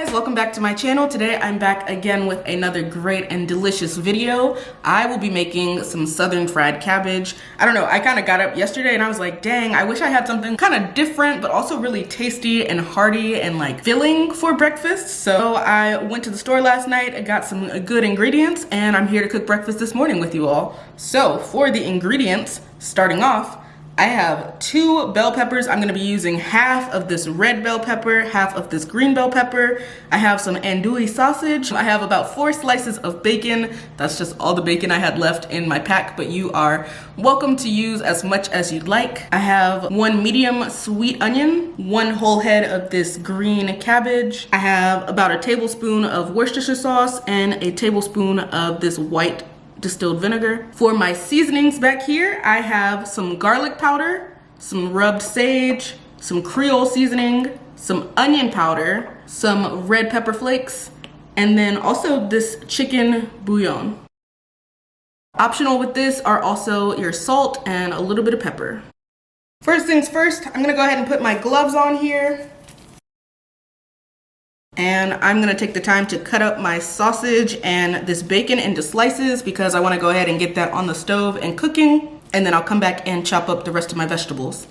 guys, welcome back to my channel. Today I'm back again with another great and delicious video. I will be making some southern fried cabbage. I don't know, I kind of got up yesterday and I was like, dang, I wish I had something kind of different but also really tasty and hearty and like filling for breakfast. So I went to the store last night, I got some good ingredients, and I'm here to cook breakfast this morning with you all. So for the ingredients, starting off, I have 2 bell peppers. I'm gonna be using half of this red bell pepper, half of this green bell pepper. I have some andouille sausage. I have about 4 slices of bacon. That's just all the bacon I had left in my pack, but you are welcome to use as much as you'd like. I have 1 medium sweet onion, 1 whole head of this green cabbage. I have about a tablespoon of Worcestershire sauce and a tablespoon of this white distilled vinegar. For my seasonings back here, I have some garlic powder, some rubbed sage, some Creole seasoning, some onion powder, some red pepper flakes, and then also this chicken bouillon. Optional with this are also your salt and a little bit of pepper. First things first, I'm gonna go ahead and put my gloves on here. And I'm gonna take the time to cut up my sausage and this bacon into slices because I wanna go ahead and get that on the stove and cooking, and then I'll come back and chop up the rest of my vegetables.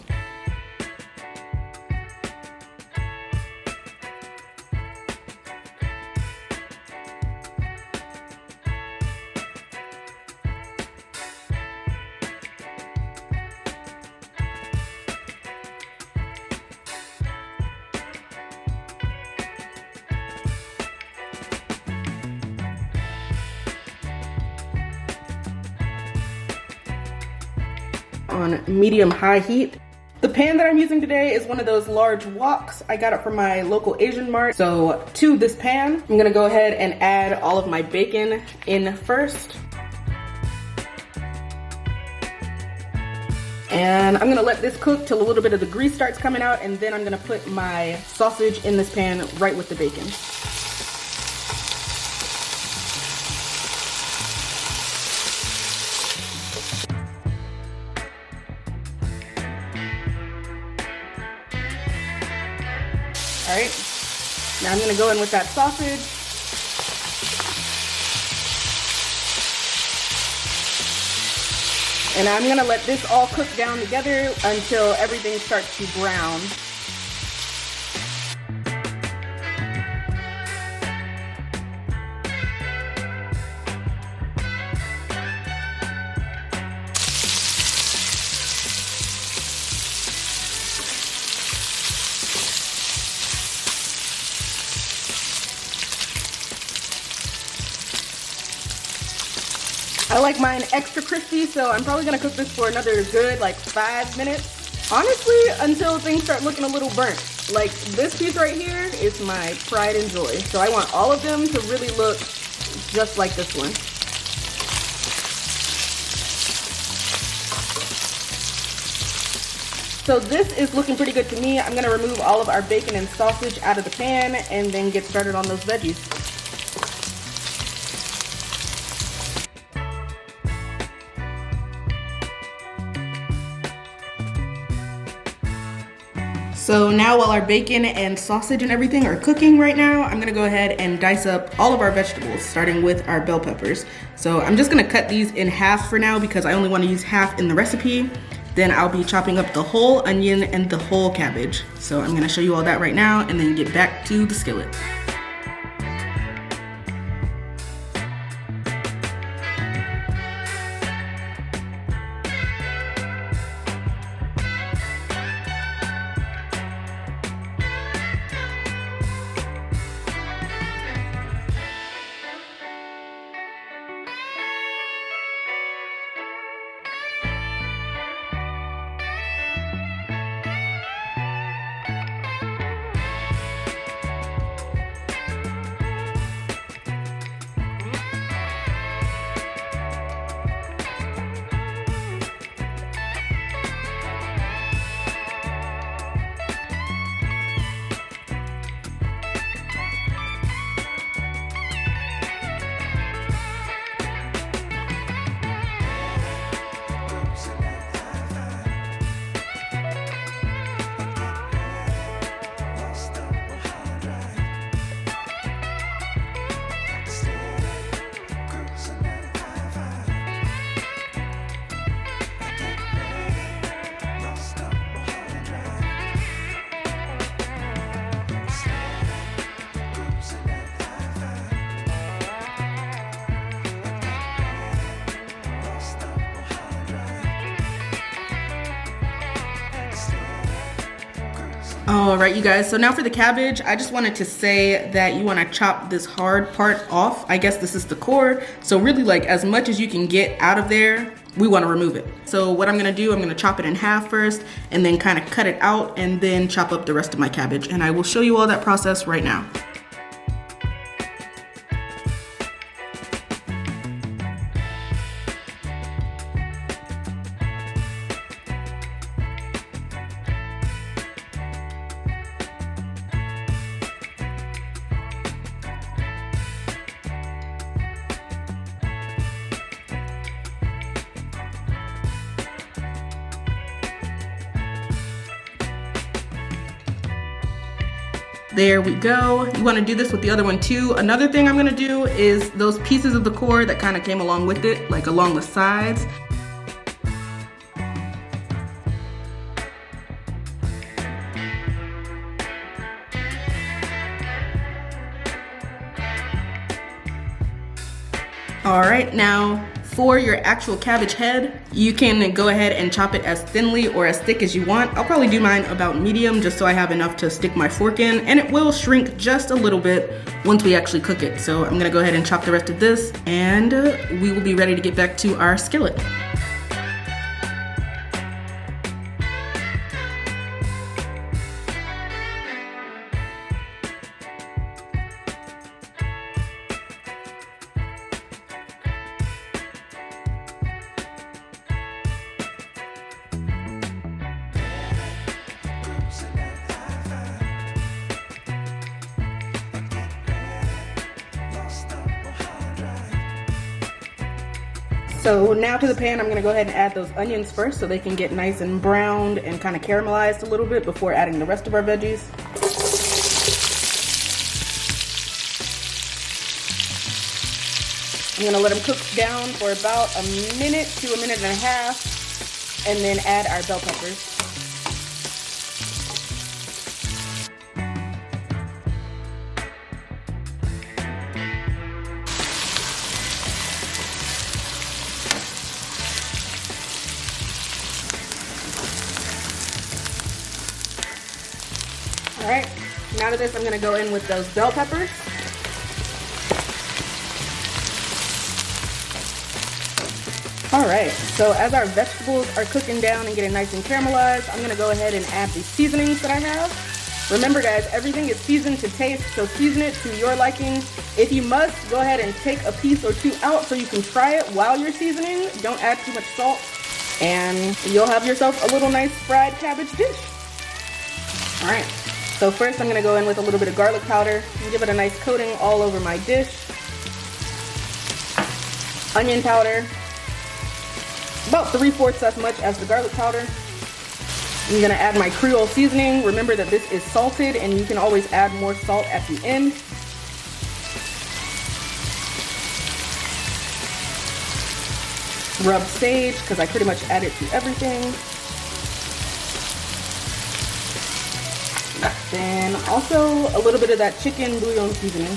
On medium-high heat. The pan that I'm using today is one of those large woks. I got it from my local Asian mart. So to this pan, I'm gonna go ahead and add all of my bacon in first. And I'm gonna let this cook till a little bit of the grease starts coming out, and then I'm gonna put my sausage in this pan right with the bacon. All right, now I'm gonna go in with that sausage. And I'm gonna let this all cook down together until everything starts to brown. I like mine extra crispy, so I'm probably gonna cook this for another good like 5 minutes. Honestly, until things start looking a little burnt. Like this piece right here is my pride and joy. So I want all of them to really look just like this one. So this is looking pretty good to me. I'm gonna remove all of our bacon and sausage out of the pan and then get started on those veggies. So now while our bacon and sausage and everything are cooking right now, I'm gonna go ahead and dice up all of our vegetables, starting with our bell peppers. So I'm just gonna cut these in half for now because I only wanna use half in the recipe. Then I'll be chopping up the whole onion and the whole cabbage. So I'm gonna show you all that right now and then get back to the skillet. All right, you guys, so now for the cabbage, I just wanted to say that you want to chop this hard part off. I guess this is the core. So really, like, as much as you can get out of there, we want to remove it. So what I'm going to do, I'm going to chop it in half first and then kind of cut it out and then chop up the rest of my cabbage. And I will show you all that process right now. There we go. You want to do this with the other one too. Another thing I'm going to do is those pieces of the core that kind of came along with it, like along the sides. All right, now for your actual cabbage head, you can go ahead and chop it as thinly or as thick as you want. I'll probably do mine about medium just so I have enough to stick my fork in, and it will shrink just a little bit once we actually cook it. So I'm gonna go ahead and chop the rest of this, and we will be ready to get back to our skillet. So now to the pan, I'm gonna go ahead and add those onions first so they can get nice and browned and kind of caramelized a little bit before adding the rest of our veggies. I'm gonna let them cook down for about a minute to a minute and a half, and then add our bell peppers. All right, now to this, I'm gonna go in with those bell peppers. All right, so as our vegetables are cooking down and getting nice and caramelized, I'm gonna go ahead and add the seasonings that I have. Remember guys, everything is seasoned to taste, so season it to your liking. If you must, go ahead and take a piece or two out so you can try it while you're seasoning. Don't add too much salt, and you'll have yourself a little nice fried cabbage dish. All right. So first I'm gonna go in with a little bit of garlic powder and give it a nice coating all over my dish. Onion powder, about 3/4 as much as the garlic powder. I'm gonna add my Creole seasoning. Remember that this is salted and you can always add more salt at the end. Rub sage, because I pretty much add it to everything. Then also a little bit of that chicken bouillon seasoning.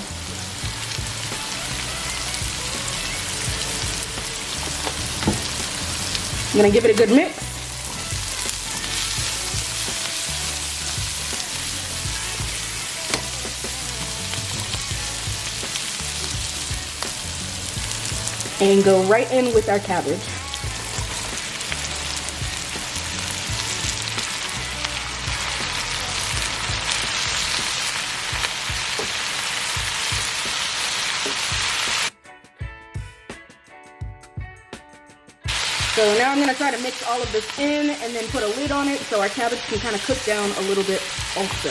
I'm gonna give it a good mix. And go right in with our cabbage. So now I'm gonna try to mix all of this in and then put a lid on it so our cabbage can kind of cook down a little bit also.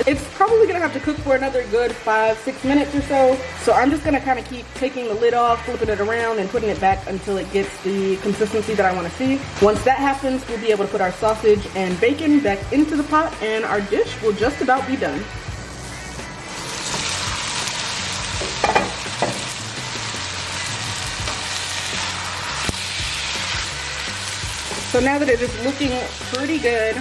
It's probably gonna have to cook for another good 5-6 minutes or so. So I'm just gonna kind of keep taking the lid off, flipping it around, and putting it back until it gets the consistency that I want to see. Once that happens, we'll be able to put our sausage and bacon back into the pot, and our dish will just about be done. So now that it is looking pretty good,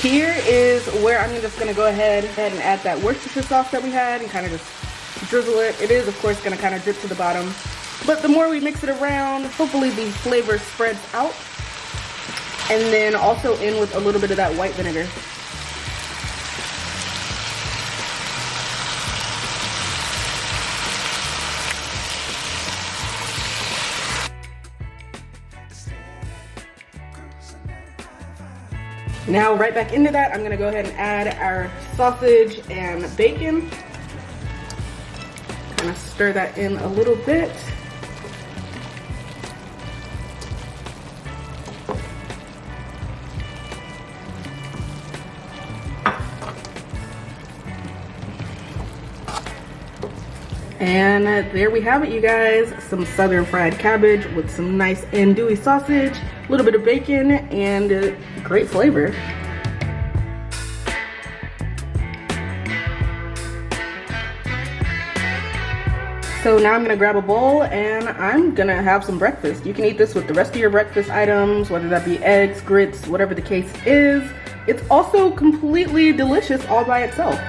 here is where I'm just gonna go ahead and add that Worcestershire sauce that we had and kind of just drizzle it. It is, of course, gonna kind of drip to the bottom. But the more we mix it around, hopefully the flavor spreads out. And then also in with a little bit of that white vinegar. Now right back into that, I'm gonna go ahead and add our sausage and bacon. Kind of stir that in a little bit. And there we have it, you guys. Some southern fried cabbage with some nice andouille sausage, a little bit of bacon, and great flavor. So now I'm gonna grab a bowl and I'm gonna have some breakfast. You can eat this with the rest of your breakfast items, whether that be eggs, grits, whatever the case is. It's also completely delicious all by itself.